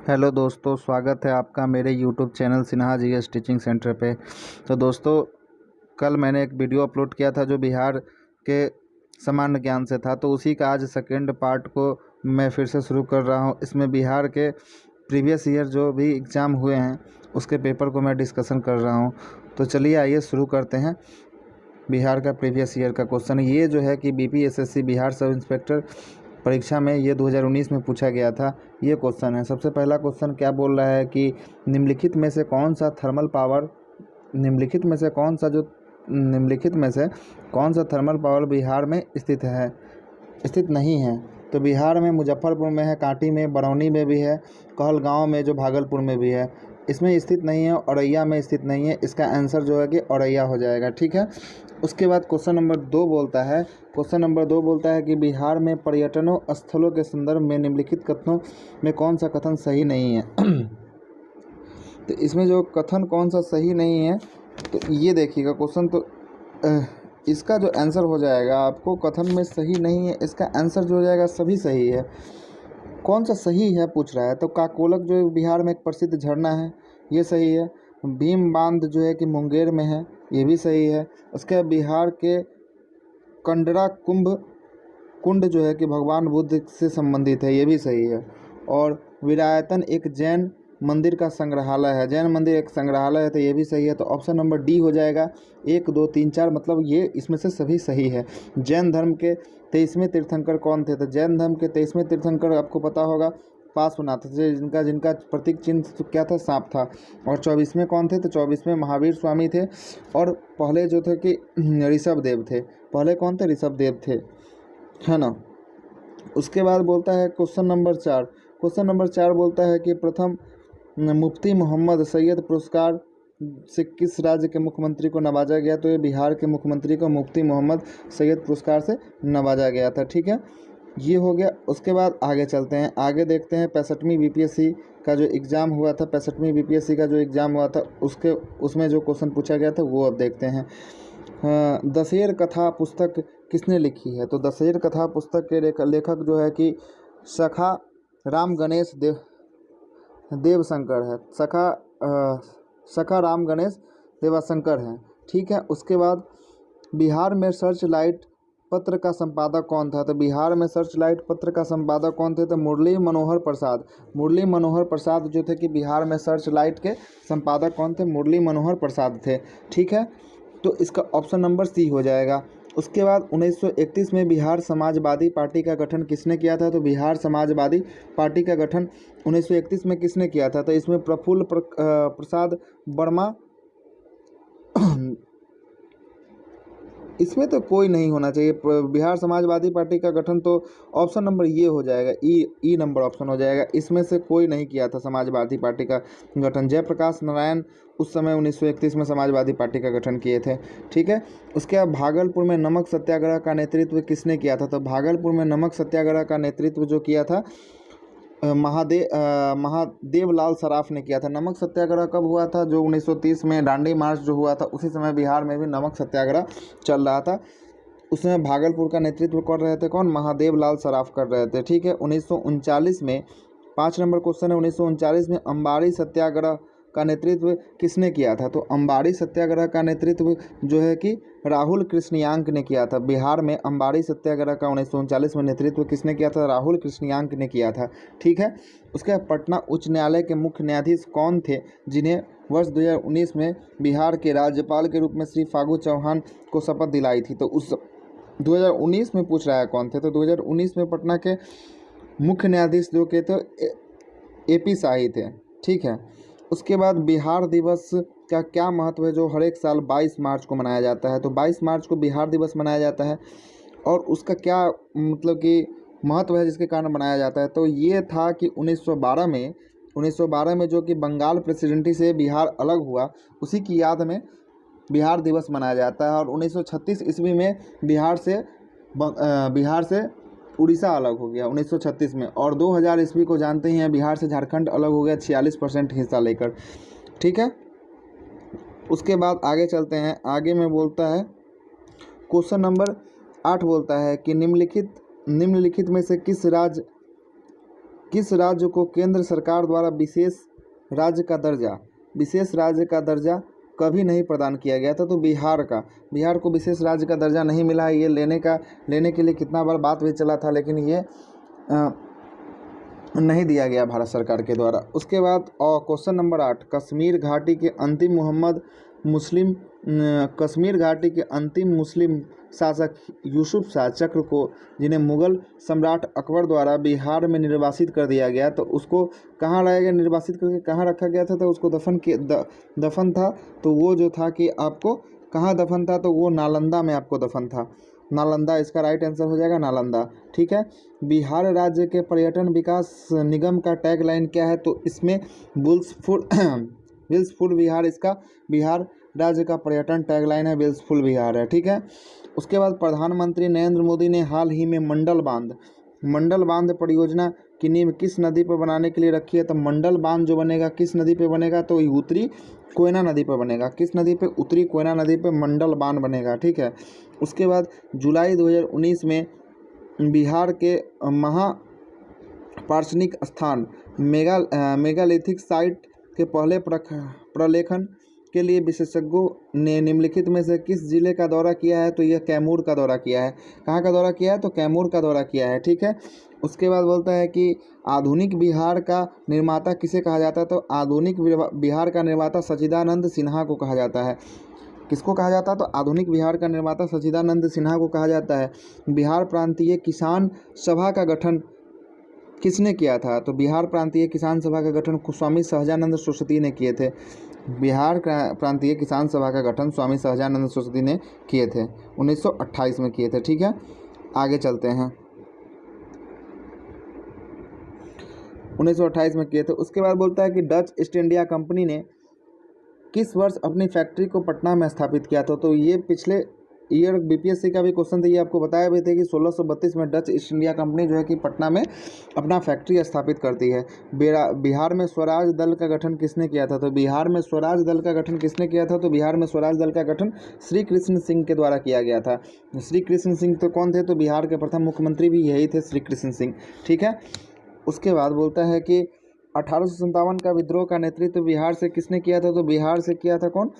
Hello दोस्तों, स्वागत है आपका मेरे YouTube channel Sinha GS teaching centre पे। तो दोस्तों, कल मैंने एक वीडियो अपलोड किया था जो बिहार के सामान्य ज्ञान से था, तो उसी का आज सेकेंड पार्ट को मैं फिर से शुरू कर रहा हूँ। इसमें बिहार के प्रीवियस ईयर जो भी एग्ज़ाम हुए हैं उसके पेपर को मैं डिस्कशन कर रहा हूँ। तो चलिए आइए शुरू करते हैं। बिहार का प्रीवियस ईयर का क्वेश्चन ये जो है कि बीपीएसएससी बिहार सब इंस्पेक्टर परीक्षा में ये 2019 में पूछा गया था, ये क्वेश्चन है। सबसे पहला क्वेश्चन क्या बोल रहा है कि निम्नलिखित में से कौन सा थर्मल पावर बिहार में स्थित नहीं है। तो बिहार में मुजफ्फरपुर में है, कांटी में, बरौनी में भी है, कहलगांव में जो भागलपुर में भी है, इसमें स्थित नहीं है, औरैया में स्थित नहीं है। इसका आंसर जो है कि औरैया हो जाएगा। ठीक है। उसके बाद क्वेश्चन नंबर दो बोलता है कि बिहार में पर्यटन स्थलों के संदर्भ में निम्नलिखित कथनों में कौन सा कथन सही नहीं है। तो इसमें जो कथन कौन सा सही नहीं है, तो ये देखिएगा क्वेश्चन। तो इसका जो आंसर हो जाएगा, आपको कथन में सही नहीं है, इसका आंसर जो हो जाएगा सभी सही है। कौन सा सही है पूछ रहा है। तो काकोलक जो बिहार में एक प्रसिद्ध झरना है, ये सही है। भीम बांध जो है कि मुंगेर में है, ये भी सही है। उसके बाद बिहार के कंडरा कुंड जो है कि भगवान बुद्ध से संबंधित है, ये भी सही है। और विरायतन एक जैन मंदिर का संग्रहालय है, जैन मंदिर एक संग्रहालय है, तो ये भी सही है। तो ऑप्शन नंबर डी हो जाएगा। 1 2 3 4 मतलब ये इसमें से सभी सही है। जैन धर्म के 23वें तीर्थंकर कौन थे। तो जैन धर्म के 23वें तीर्थंकर आपको पता होगा पार्श्वनाथ थे, जिनका प्रतीक चिन्ह तो क्या था, सांप था। और 24वें कौन थे। तो 24वें महावीर स्वामी थे। और पहले जो थे कि ऋषभ देव थे। पहले कौन थे, ऋषभ देव थे, है ना। उसके बाद बोलता है क्वेश्चन नंबर 4 बोलता है कि प्रथम मुफ्ती मोहम्मद सैयद पुरस्कार से किस राज्य के मुख्यमंत्री को नवाजा गया। तो ये बिहार के मुख्यमंत्री को मुफ्ती मोहम्मद सैयद पुरस्कार से नवाजा गया था। ठीक है, ये हो गया। उसके बाद आगे चलते हैं, आगे देखते हैं 65वीं बीपीएससी का जो एग्ज़ाम हुआ था, 65वीं बीपीएससी का जो एग्ज़ाम हुआ था उसमें जो क्वेश्चन पूछा गया था वो अब देखते हैं। दशेर कथा पुस्तक किसने लिखी है। तो दशेर कथा पुस्तक के लेखक जो है कि सखा राम गणेश देवशंकर है। सखा राम गणेश देवाशंकर हैं। ठीक है। उसके बाद बिहार में सर्च लाइट पत्र का संपादक कौन था। तो बिहार में सर्च लाइट पत्र का संपादक कौन थे। तो मुरली मनोहर प्रसाद जो थे कि बिहार में सर्च लाइट के संपादक कौन थे, मुरली मनोहर प्रसाद थे। ठीक है। तो इसका ऑप्शन नंबर सी हो जाएगा। उसके बाद 1931 में बिहार समाजवादी पार्टी का गठन किसने किया था। तो बिहार समाजवादी पार्टी का गठन 1931 में किसने किया था। तो इसमें प्रफुल्ल प्रसाद वर्मा इसमें तो कोई नहीं होना चाहिए। बिहार समाजवादी पार्टी का गठन तो ऑप्शन नंबर ये हो जाएगा, ई नंबर ऑप्शन हो जाएगा। इसमें से कोई नहीं किया था समाजवादी पार्टी का गठन। जयप्रकाश नारायण उस समय 1931 में समाजवादी पार्टी का गठन किए थे। ठीक है। उसके बाद भागलपुर में नमक सत्याग्रह का नेतृत्व किसने किया था। तो भागलपुर में नमक सत्याग्रह का नेतृत्व जो किया था महादेव लाल सराफ ने किया था। नमक सत्याग्रह कब हुआ था, जो 1930 में दांडी मार्च जो हुआ था, उसी समय बिहार में भी नमक सत्याग्रह चल रहा था। उसमें भागलपुर का नेतृत्व कर रहे थे कौन, महादेव लाल सराफ कर रहे थे। ठीक है। 1939 में 5 नंबर क्वेश्चन है, 1939 में अंबाड़ी सत्याग्रह का नेतृत्व किसने किया था। तो अंबाड़ी सत्याग्रह का नेतृत्व जो है कि राहुल कृष्णयांक ने किया था। बिहार में अंबाड़ी सत्याग्रह का 1939 में नेतृत्व किसने किया था, राहुल कृष्णयांक ने किया था। ठीक है। उसके बाद पटना उच्च न्यायालय के मुख्य न्यायाधीश कौन थे, जिन्हें वर्ष 2019 में बिहार के राज्यपाल के रूप में श्री फागू चौहान को शपथ दिलाई थी। तो उस 2019 में पूछ रहा है कौन थे। तो 2019 में पटना के मुख्य न्यायाधीश जो के थे AP शाही थे। ठीक है। उसके बाद बिहार दिवस का क्या महत्व है, जो हर एक साल 22 मार्च को मनाया जाता है। तो 22 मार्च को बिहार दिवस मनाया जाता है, और उसका क्या मतलब कि महत्व है जिसके कारण मनाया जाता है। तो ये था कि 1912 में जो कि बंगाल प्रेसिडेंसी से बिहार अलग हुआ, उसी की याद में बिहार दिवस मनाया जाता है। और 1936 ईस्वी में बिहार से उड़ीसा अलग हो गया 1936 में। और 2000 ईस्वी को जानते ही हैं, बिहार से झारखंड अलग हो गया 46% हिस्सा लेकर। ठीक है। उसके बाद आगे चलते हैं, आगे में बोलता है क्वेश्चन नंबर 8 बोलता है कि निम्नलिखित में से किस राज्य को केंद्र सरकार द्वारा विशेष राज्य का दर्जा कभी नहीं प्रदान किया गया था? तो बिहार को विशेष राज्य का दर्जा नहीं मिला है। ये लेने के लिए कितना बार बात भी चला था, लेकिन ये नहीं दिया गया भारत सरकार के द्वारा। उसके बाद क्वेश्चन नंबर 8, कश्मीर घाटी के अंतिम मुस्लिम शासक यूसुफ शाह चक्र को, जिन्हें मुगल सम्राट अकबर द्वारा बिहार में निर्वासित कर दिया गया, तो उसको कहाँ लाया गया, निर्वासित करके कहाँ रखा गया था? तो उसको दफन था। तो वो जो था कि आपको कहाँ दफन था? तो वो नालंदा में आपको दफन था। नालंदा इसका राइट आंसर हो जाएगा, नालंदा। ठीक है। बिहार राज्य के पर्यटन विकास निगम का टैगलाइन क्या है? तो इसमें विल्सफुल बिहार, इसका बिहार राज्य का पर्यटन टैगलाइन है, विल्सफुल बिहार है। ठीक है। उसके बाद प्रधानमंत्री नरेंद्र मोदी ने हाल ही में मंडल बांध परियोजना की नींव किस नदी पर बनाने के लिए रखी है? तो मंडल बांध जो बनेगा किस नदी पे बनेगा? तो उत्तरी कोयना नदी पर बनेगा। किस नदी पे? उत्तरी कोयना नदी पे मंडल बांध बनेगा। ठीक है। उसके बाद जुलाई 2019 में बिहार के महापार्शनिक स्थान मेगालिथिक साइट के पहले प्रलेखन के लिए विशेषज्ञों ने निम्नलिखित में से किस जिले का दौरा किया है? तो यह कैमूर का दौरा किया है। कहाँ का दौरा किया है? तो कैमूर का दौरा किया है। ठीक है। उसके बाद बोलता है कि आधुनिक बिहार का निर्माता किसे कहा जाता है? तो आधुनिक बिहार का निर्माता सच्चिदानंद सिन्हा को कहा जाता है। किसको कहा जाता है? तो आधुनिक बिहार का निर्माता सच्चिदानंद सिन्हा को कहा जाता है। बिहार प्रांतीय किसान सभा का गठन किसने किया था? तो बिहार प्रांतीय किसान सभा का गठन स्वामी सहजानंद सरस्वती ने किए थे। बिहार प्रांतीय किसान सभा का गठन स्वामी सहजानंद सरस्वती ने किए थे, 1928 में किए थे। ठीक है। आगे चलते हैं। 1928 में किए थे। उसके बाद बोलता है कि डच ईस्ट इंडिया कंपनी ने किस वर्ष अपनी फैक्ट्री को पटना में स्थापित किया था? तो ये पिछले ईयर बीपीएससी का भी क्वेश्चन था। ये आपको बताया भी थे कि 1632 में डच ईस्ट इंडिया कंपनी जो है कि पटना में अपना फैक्ट्री स्थापित करती है। बिहार में स्वराज दल का गठन किसने किया था? तो बिहार में स्वराज दल का गठन किसने किया था? तो बिहार में स्वराज दल का गठन श्री कृष्ण सिंह के द्वारा किया गया था। श्री कृष्ण सिंह तो कौन थे? तो बिहार के प्रथम मुख्यमंत्री भी यही थे, श्री कृष्ण सिंह। ठीक है। उसके बाद बोलता है कि 1857 का विद्रोह का नेतृत्व बिहार से किसने किया था? तो बिहार से किया था कौन?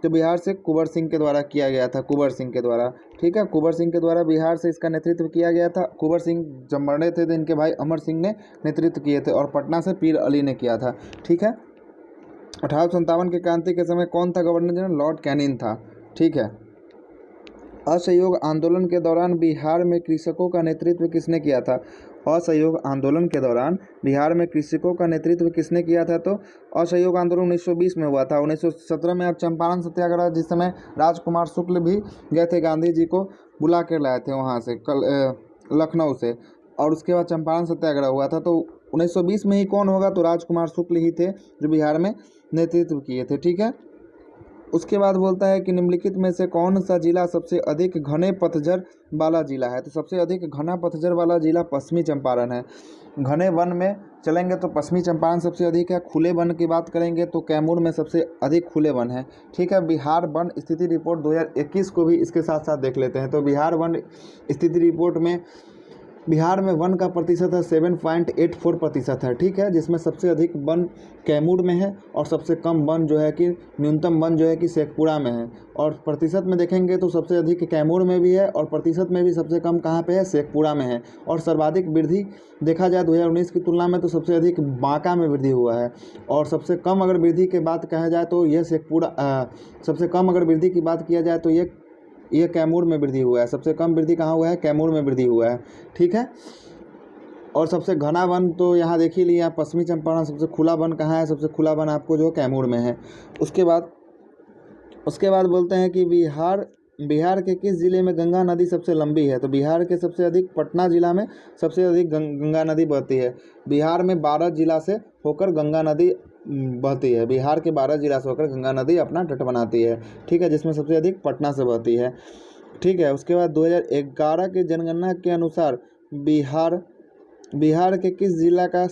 तो बिहार से कुंवर सिंह के द्वारा किया गया था, कुंवर सिंह के द्वारा। ठीक है। कुंवर सिंह के द्वारा बिहार से इसका नेतृत्व किया गया था। कुंवर सिंह जब मरे थे तो इनके भाई अमर सिंह ने नेतृत्व किए थे, और पटना से पीर अली ने किया था। ठीक है। 1857 की क्रांति के समय कौन था गवर्नर जनरल? लॉर्ड कैनिंग था। ठीक है। असहयोग आंदोलन के दौरान बिहार में कृषकों का नेतृत्व किसने किया था? असहयोग आंदोलन के दौरान बिहार में कृषकों का नेतृत्व किसने किया था? तो असहयोग आंदोलन 1920 में हुआ था। 1917 में अब चंपारण सत्याग्रह, जिस समय राजकुमार शुक्ल भी गए थे, गांधी जी को बुला कर लाए थे वहाँ से लखनऊ से, और उसके बाद चंपारण सत्याग्रह हुआ था। तो 1920 में ही कौन होगा? तो राजकुमार शुक्ल ही थे जो बिहार में नेतृत्व किए थे। ठीक है। उसके बाद बोलता है कि निम्नलिखित में से कौन सा जिला सबसे अधिक घने पतझड़ वाला जिला है? तो सबसे अधिक घना पतझड़ वाला जिला पश्चिमी चंपारण है। घने वन में चलेंगे तो पश्चिमी चंपारण सबसे अधिक है। खुले वन की बात करेंगे तो कैमूर में सबसे अधिक खुले वन है। ठीक है। बिहार वन स्थिति रिपोर्ट 2021 को भी इसके साथ साथ देख लेते हैं। तो बिहार वन स्थिति रिपोर्ट में बिहार में वन का प्रतिशत है 7.84% है। ठीक है। जिसमें सबसे अधिक वन कैमूर में है, और सबसे कम वन जो है कि न्यूनतम वन जो है कि शेखपुरा में है। और प्रतिशत में देखेंगे तो सबसे अधिक कैमूर में भी है, और प्रतिशत में भी सबसे कम कहाँ पे है? शेखपुरा में है। और सर्वाधिक वृद्धि देखा जाए 2019 की तुलना में तो सबसे अधिक बांका में वृद्धि हुआ है। और सबसे कम अगर वृद्धि की बात कहा जाए तो यह सबसे कम अगर वृद्धि की बात किया जाए तो ये कैमूर में वृद्धि हुआ है। सबसे कम वृद्धि कहाँ हुआ है? कैमूर में वृद्धि हुआ है। ठीक है। और सबसे घना वन तो यहाँ देख ही लिया, पश्चिमी चंपारण। सबसे खुला वन कहाँ है? सबसे खुला वन आपको जो कैमूर में है। उसके बाद बोलते हैं कि बिहार के किस जिले में गंगा नदी सबसे लंबी है? तो बिहार के सबसे अधिक पटना जिला में सबसे अधिक गंगा नदी बहती है। बिहार में 12 जिला से होकर गंगा नदी बहती है। बिहार के 12 जिला से होकर गंगा नदी अपना तट बनाती है। ठीक है। जिसमें सबसे अधिक पटना से बहती है। ठीक है। उसके बाद 2011 की जनगणना के अनुसार बिहार के किस जिला का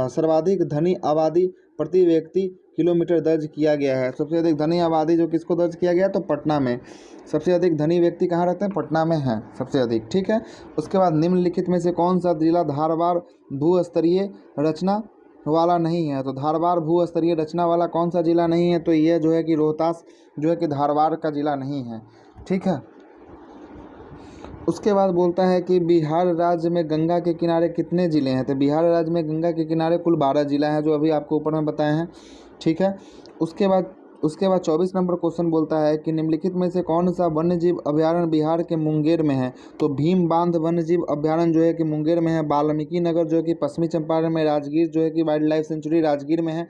सर्वाधिक धनी आबादी प्रति व्यक्ति किलोमीटर दर्ज किया गया है। सबसे अधिक धनी आबादी जो किसको दर्ज किया गया, तो पटना में। सबसे अधिक धनी व्यक्ति कहाँ रहते हैं, पटना में हैं सबसे अधिक, ठीक है। उसके बाद निम्नलिखित में से कौन सा जिला धारवाड़ भूस्तरीय रचना वाला नहीं है, तो धारवाड़ भूस्तरीय रचना वाला कौन सा जिला नहीं है, तो ये जो है कि रोहतास जो है कि धारवाड़ का जिला नहीं है, ठीक है। उसके बाद बोलता है कि बिहार राज्य में गंगा के किनारे कितने ज़िले हैं, तो बिहार राज्य में गंगा के किनारे कुल 12 जिला हैं, जो अभी आपको ऊपर में बताए हैं, ठीक है। उसके बाद 24 नंबर क्वेश्चन बोलता है कि निम्नलिखित में से कौन सा वन्यजीव अभयारण्य बिहार के मुंगेर में है, तो भीम बांध वन्यजीव अभयारण्य जो है कि मुंगेर में है। वाल्मीकि नगर जो है कि पश्चिमी चंपारण में, राजगीर जो है कि वाइल्ड लाइफ सेंचुरी राजगीर में है,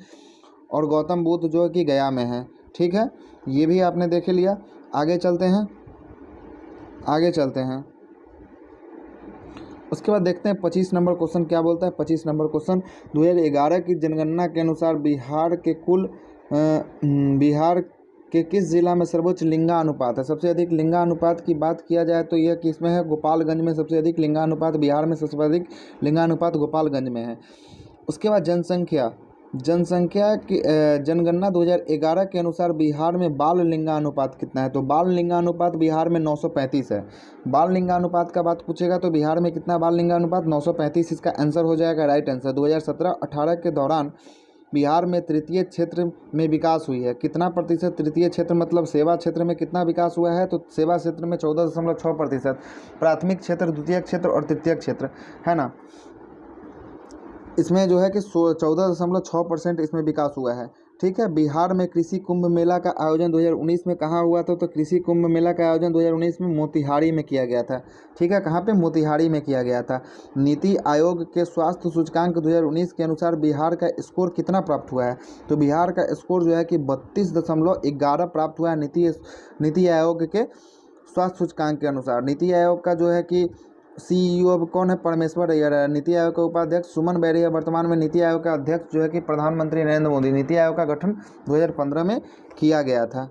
और गौतम बुद्ध जो है कि गया में है, ठीक है। ये भी आपने देख लिया। आगे चलते हैं। उसके बाद देखते हैं 25 नंबर क्वेश्चन क्या बोलता है। 25 नंबर क्वेश्चन, 2011 की जनगणना के अनुसार बिहार के किस जिला में सर्वोच्च लिंगानुपात है। सबसे अधिक लिंगानुपात की बात किया जाए तो यह किसमें है, गोपालगंज में सबसे अधिक लिंगानुपात, बिहार में सबसे अधिक लिंगानुपात गोपालगंज में है। उसके बाद जनसंख्या की जनगणना 2011 के अनुसार बिहार में बाल लिंगानुपात कितना है, तो बाल लिंगानुपात बिहार में 935 है। बाल लिंगानुपात का बात पूछेगा तो बिहार में कितना बाल लिंगानुपात, 935, इसका आंसर हो जाएगा राइट आंसर। 2017-18 के दौरान बिहार में तृतीय क्षेत्र में विकास हुई है। कितना प्रतिशत तृतीय क्षेत्र, मतलब सेवा क्षेत्र में कितना विकास हुआ है, तो सेवा क्षेत्र में 14.6%, प्राथमिक क्षेत्र, द्वितीयक क्षेत्र और तृतीयक क्षेत्र है ना, इसमें जो है कि 14.6% इसमें विकास हुआ है, ठीक है। बिहार में कृषि कुंभ मेला का आयोजन 2019 में कहाँ हुआ था, तो कृषि कुंभ मेला का आयोजन 2019 में मोतिहारी में किया गया था, ठीक है। कहाँ पे, मोतिहारी में किया गया था। नीति आयोग के स्वास्थ्य सूचकांक 2019 के अनुसार बिहार का स्कोर कितना प्राप्त हुआ है, तो बिहार का स्कोर जो है कि 32.11 प्राप्त हुआ है नीति आयोग के स्वास्थ्य सूचकांक के अनुसार। नीति आयोग का जो है कि CEO अब कौन है, परमेश्वर अय्यर है। नीति आयोग का उपाध्यक्ष सुमन बैरी है। वर्तमान में नीति आयोग का अध्यक्ष जो है कि प्रधानमंत्री नरेंद्र मोदी। नीति आयोग का गठन 2015 में किया गया था।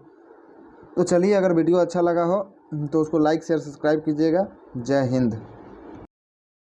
तो चलिए, अगर वीडियो अच्छा लगा हो तो उसको लाइक शेयर सब्सक्राइब कीजिएगा। जय हिंद।